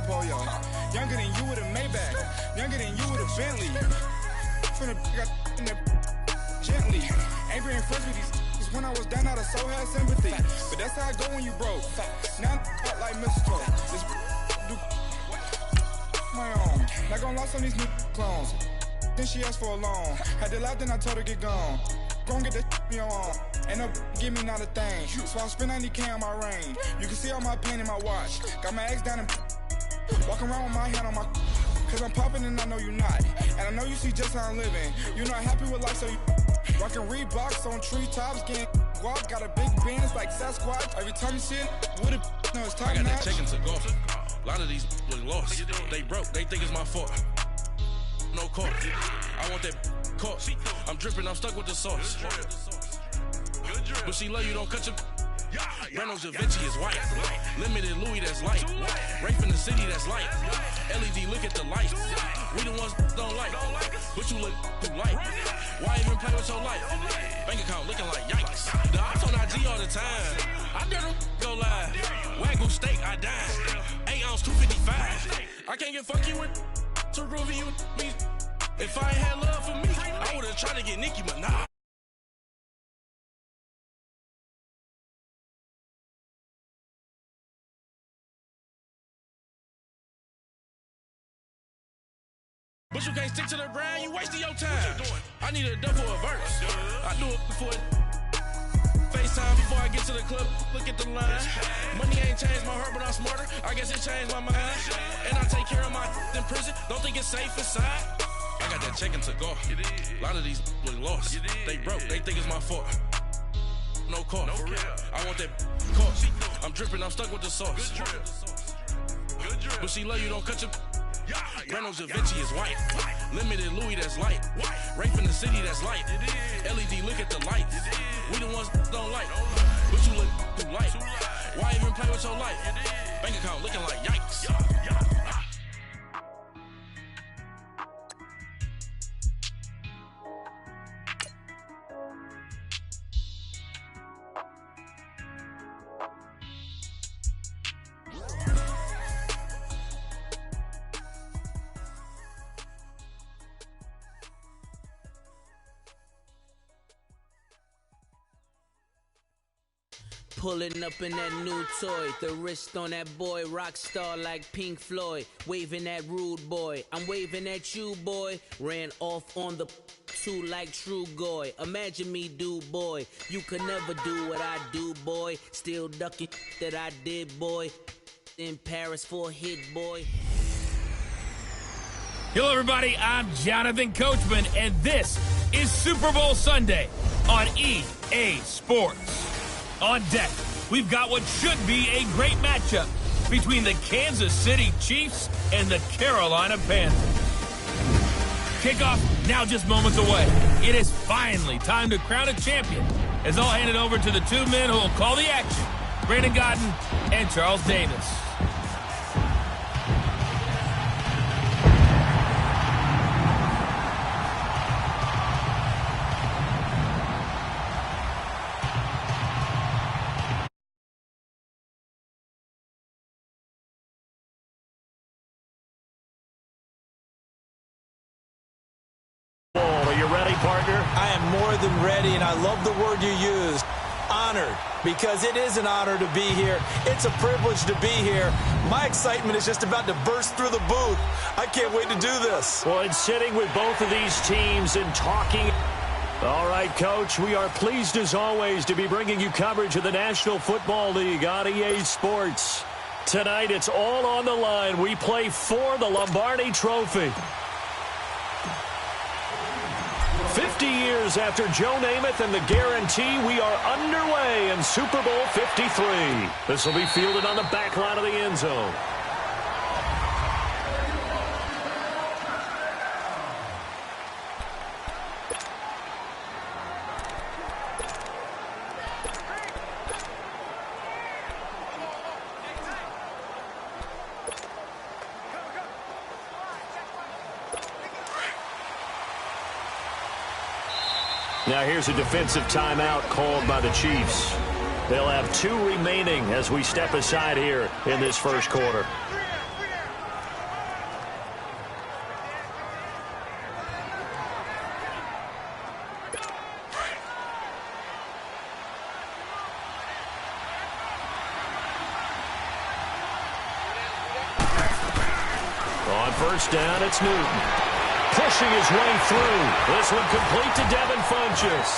a polo. Younger than you with a Maybach. Younger than you with a Bentley. Finna got in that gently. Ain't been friends with these when I was down out of so had sympathy. But that's how I go when you broke. Now I'm like mistletoe. This do my own. Not gonna lost on these new clones. Then she asked for a loan. Had to laugh, then I told her get gone. Gon' get that me on. Ain't no give me not a thing. So I spend 90K on my ring. You can see all my pain in my watch. Got my ex down and walking around with my hand on my. Cause I'm popping and I know you not. And I know you see just how I'm living. You're not happy with life, so you rockin' Reeboks on treetops, getting guap. Got a big bands like Sasquatch. Every time you see it, with it, no, it's time. I got that chicken to go. A lot of these was lost. They broke, they think it's my fault. No court. I want that court. I'm dripping, I'm stuck with the sauce. But she love you, don't cut your. Breno Javinci is white. Limited Louis, that's light. Rape in the city, that's light. LED, look at the lights. We the ones don't like. But you look too light. Why even play with your life? Bank account looking like yikes. The ops on IG all the time. I dare them go live. Wagyu steak, I dine. 8 ounce, 255. I can't get fuck you with too groovy you me. If I ain't had love for me, I would've tried to get Nicki Minaj. But you can't stick to the grind, you wasting your time. I need a double a verse. I do it before FaceTime before I get to the club, look at the line. Money ain't changed my heart, but I'm smarter. I guess it changed my mind. And I take care of my in prison. Don't think it's safe inside. I got that chicken to go. A lot of these was lost. They broke, they think it's my fault. No court. I want that court. I'm dripping, I'm stuck with the sauce. But she love you, don't cut your. Breno Javinci is white. Limited Louis, that's light. Rape in the city, that's light. LED, look at the lights. We the ones don't like. But you look too light. Why even play with your life? Bank account looking like yikes. Pulling up in that new toy, the wrist on that boy, rock star like Pink Floyd, waving at rude boy, I'm waving at you boy, ran off on the two like True Goy, imagine me do boy, you could never do what I do boy, still ducking that I did boy, in Paris for a hit boy. Hello everybody, I'm Jonathan Coachman, and this is Super Bowl Sunday on EA Sports. On deck, we've got what should be a great matchup between the Kansas City Chiefs and the Carolina Panthers. Kickoff now just moments away. It is finally time to crown a champion as I'll hand it over to the two men who will call the action, Brandon Godden and Charles Davis. Are you ready, partner? I am more than ready, and I love the word you used, honored, because it is an honor to be here. It's a privilege to be here. My excitement is just about to burst through the booth. I can't wait to do this. Well, it's sitting with both of these teams and talking. All right, Coach, we are pleased as always to be bringing you coverage of the National Football League on EA Sports. Tonight, it's all on the line. We play for the Lombardi Trophy. 50 years after Joe Namath and the guarantee, we are underway in Super Bowl 53. This will be fielded on the back line of the end zone. Now here's a defensive timeout called by the Chiefs. They'll have 2 remaining as we step aside here in this first quarter. On first down, it's Newton. Pushing his way through. This one complete to Devin Funchess.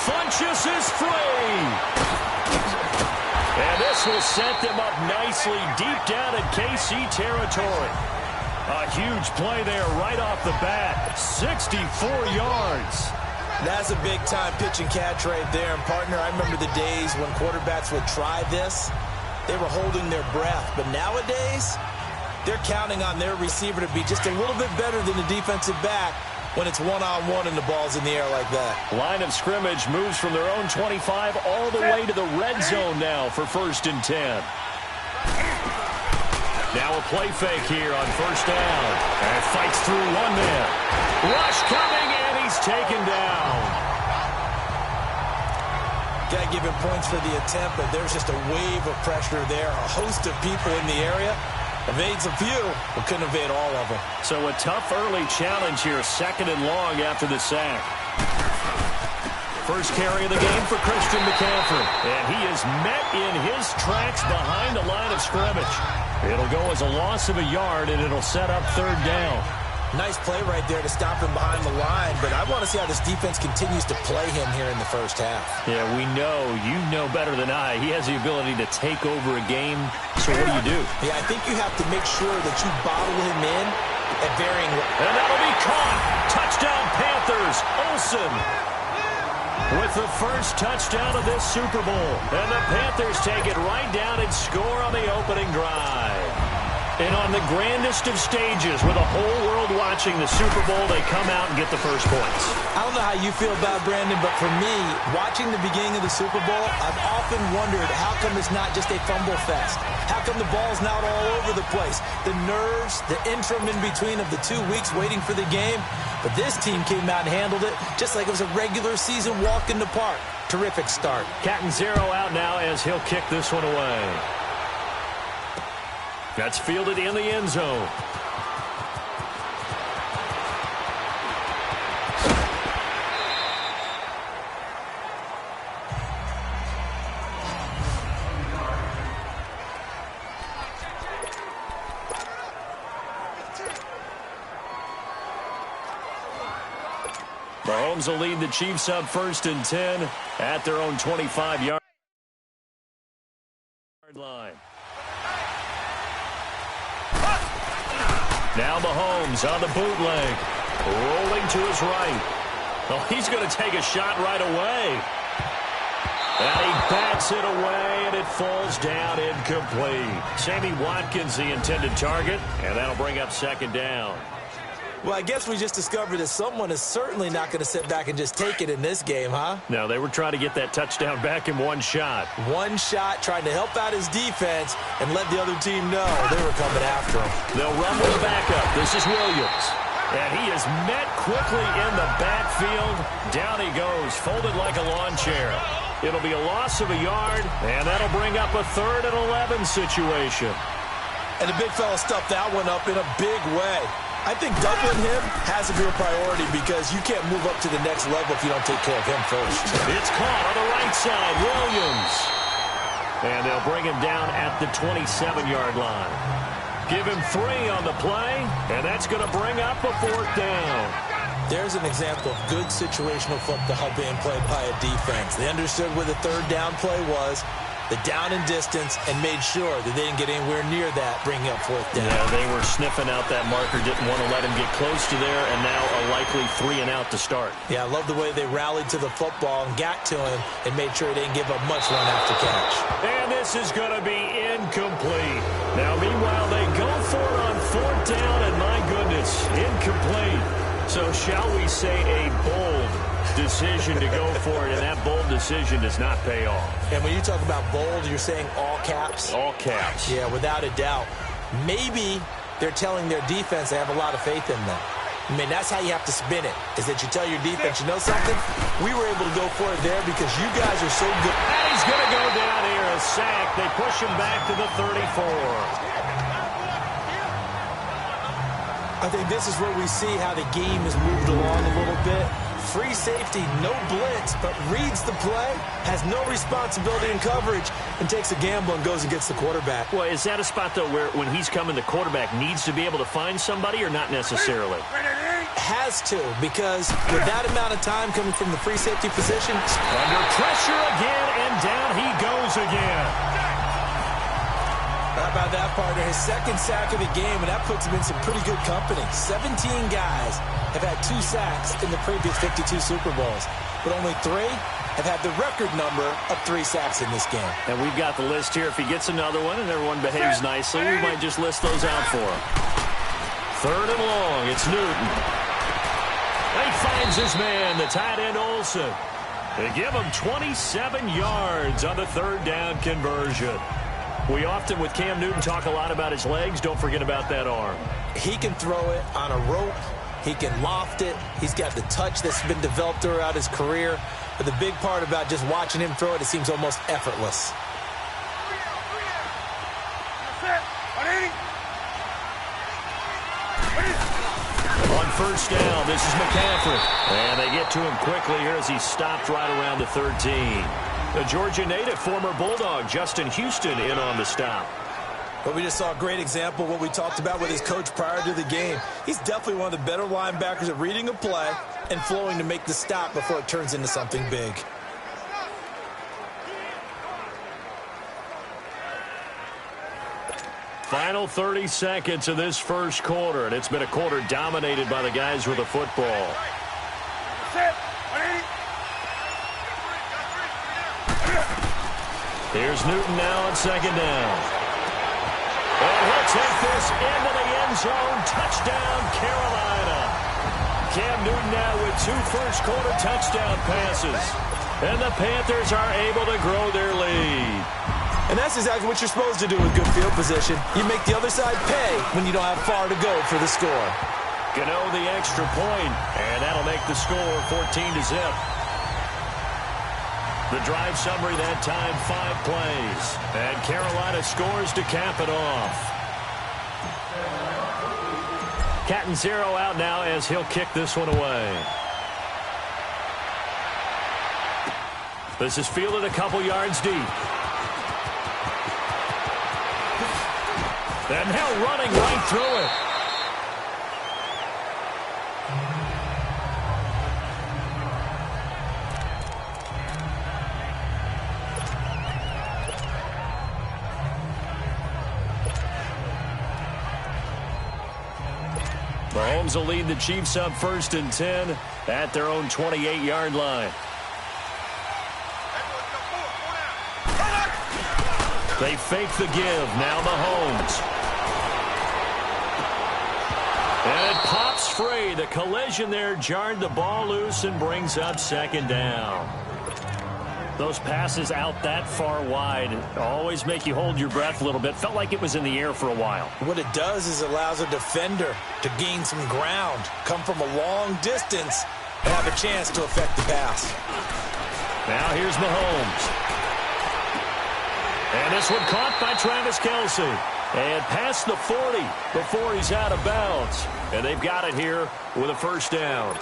Funchess is free. And this will set them up nicely deep down in KC territory. A huge play there right off the bat. 64 yards. That's a big-time pitch and catch right there. And, partner, I remember the days when quarterbacks would try this. They were holding their breath. But nowadays, they're counting on their receiver to be just a little bit better than the defensive back when it's one-on-one and the ball's in the air like that. Line of scrimmage moves from their own 25 all the way to the red zone now for 1st and 10. Now a play fake here on first down. And fights through one man. Rush coming, and he's taken down. Got to give him points for the attempt, but there's just a wave of pressure there. A host of people in the area. Evades a few, but couldn't evade all of them. So a tough early challenge here, 2nd and long after the sack. First carry of the game for Christian McCaffrey. And he is met in his tracks behind the line of scrimmage. It'll go as a loss of a yard, and it'll set up 3rd down. Nice play right there to stop him behind the line, but I want to see how this defense continues to play him here in the first half. Yeah, we know. You know better than I. He has the ability to take over a game. So what do? Yeah, I think you have to make sure that you bottle him in at varying... And that'll be caught. Touchdown, Panthers. Olsen with the first touchdown of this Super Bowl. And the Panthers take it right down and score on the opening drive. And on the grandest of stages, with the whole world watching the Super Bowl, they come out and get the first points. I don't know how you feel about it, Brandon, but for me, watching the beginning of the Super Bowl, I've often wondered how come it's not just a fumble fest? How come the ball's not all over the place? The nerves, the interim in between of the 2 weeks waiting for the game. But this team came out and handled it just like it was a regular season walk in the park. Terrific start. Catanzaro out now as he'll kick this one away. That's fielded in the end zone. Mahomes will lead the Chiefs up 1st and 10 at their own 25-yard line. Now Mahomes on the bootleg. Rolling to his right. Oh, he's going to take a shot right away. And he bats it away, and it falls down incomplete. Sammy Watkins, the intended target, and that'll bring up 2nd down. Well, I guess we just discovered that someone is certainly not going to sit back and just take it in this game, huh? No, they were trying to get that touchdown back in one shot. One shot, trying to help out his defense and let the other team know they were coming after him. They'll run with the backup. This is Williams. And he is met quickly in the backfield. Down he goes, folded like a lawn chair. It'll be a loss of a yard, and that'll bring up a 3rd and 11 situation. And the big fella stuffed that one up in a big way. I think doubling him has to be a priority because you can't move up to the next level if you don't take care of him first. It's caught on the right side, Williams. And they'll bring him down at the 27-yard line. Give him 3 on the play, and that's going to bring up a 4th down. There's an example of good situational football being played by a defense. They understood where the 3rd down play was, the down and distance, and made sure that they didn't get anywhere near that, bringing up 4th down. Yeah, they were sniffing out that marker, didn't want to let him get close to there, and now a likely 3 and out to start. Yeah, I love the way they rallied to the football and got to him and made sure they didn't give up much run after catch. And this is going to be incomplete. Now, meanwhile, they go for it on 4th down, and my goodness, incomplete. So shall we say a bold decision to go for it, and that bold decision does not pay off. And when you talk about bold, you're saying all caps? All caps. Yeah, without a doubt. Maybe they're telling their defense they have a lot of faith in them. I mean, that's how you have to spin it, is that you tell your defense, you know something? We were able to go for it there because you guys are so good. And he's going to go down here, a sack. They push him back to the 34. I think this is where we see how the game has moved along a little bit. free safety, no blitz, but reads the play, has no responsibility in coverage, and takes a gamble and goes and gets the quarterback. Well, is that a spot, though, where when he's coming, the quarterback needs to be able to find somebody or not necessarily? Has to, because with that amount of time coming from the free safety position. Under pressure again, and down he goes again. How about that, partner? His second sack of the game, and that puts him in some pretty good company. 17 guys have had 2 sacks in the previous 52 Super Bowls, but only 3 have had the record number of 3 sacks in this game. And we've got the list here. If he gets another one and everyone behaves nicely, we might just list those out for him. 3rd and long. It's Newton. He finds his man, the tight end Olsen. They give him 27 yards on the 3rd down conversion. We often, with Cam Newton, talk a lot about his legs. Don't forget about that arm. He can throw it on a rope. He can loft it. He's got the touch that's been developed throughout his career. But the big part about just watching him throw it, it seems almost effortless. On 1st down, this is McCaffrey. And they get to him quickly here as he stopped right around the 13. The Georgia native, former Bulldog, Justin Houston, in on the stop. But we just saw a great example of what we talked about with his coach prior to the game. He's definitely one of the better linebackers at reading a play and flowing to make the stop before it turns into something big. Final 30 seconds of this first quarter, and it's been a quarter dominated by the guys with the football. Here's Newton now on 2nd down. And he'll take this into the end zone. Touchdown, Carolina. Cam Newton now with 2 first-quarter touchdown passes. And the Panthers are able to grow their lead. And that's exactly what you're supposed to do with good field position. You make the other side pay when you don't have far to go for the score. Gano the extra point, and that'll make the score 14-0. The drive summary that time, 5 plays. And Carolina scores to cap it off. Catanzaro out now as he'll kick this one away. This is fielded a couple yards deep. And now running right through it. Mahomes will lead the Chiefs up 1st and 10 at their own 28-yard line. They fake the give. Now Mahomes. And it pops free. The collision there jarred the ball loose and brings up 2nd down. Those passes out that far wide always make you hold your breath a little bit. Felt like it was in the air for a while. What it does is allows a defender to gain some ground, come from a long distance, and have a chance to affect the pass. Now here's Mahomes. And this one caught by Travis Kelce. And past the 40 before he's out of bounds. And they've got it here with a 1st down.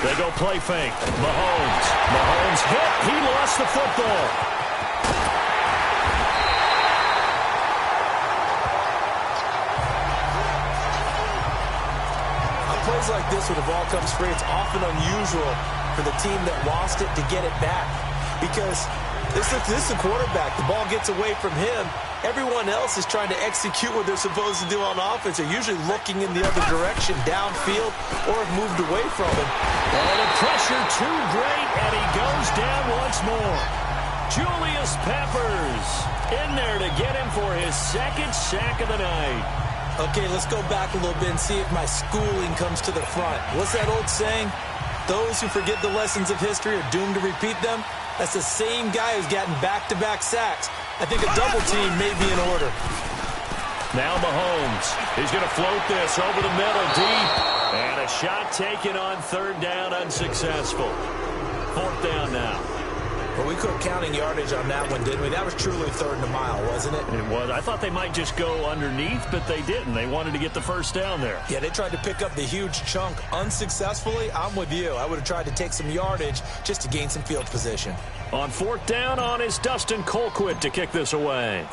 They go play fake. Mahomes hit. He lost the football. Plays like this, when the ball comes free, it's often unusual for the team that lost it to get it back. Because this is a quarterback. The ball gets away from him. Everyone else is trying to execute what they're supposed to do on offense. They're usually looking in the other direction, downfield, or have moved away from him. Oh, the pressure too great, and he goes down once more. Julius Peppers in there to get him for his 2nd sack of the night. Okay, let's go back a little bit and see if my schooling comes to the front. What's that old saying? Those who forget the lessons of history are doomed to repeat them. That's the same guy who's gotten back-to-back sacks. I think a double team may be in order. Now Mahomes. He's going to float this over the middle deep. And a shot taken on third down, unsuccessful. Fourth down now. But we quit counting yardage on that one, didn't we? That was truly third and a mile, wasn't it? It was. I thought they might just go underneath, but they didn't. They wanted to get the first down there. Yeah, they tried to pick up the huge chunk unsuccessfully. I'm with you. I would have tried to take some yardage just to gain some field position. On fourth down, on is Dustin Colquitt to kick this away.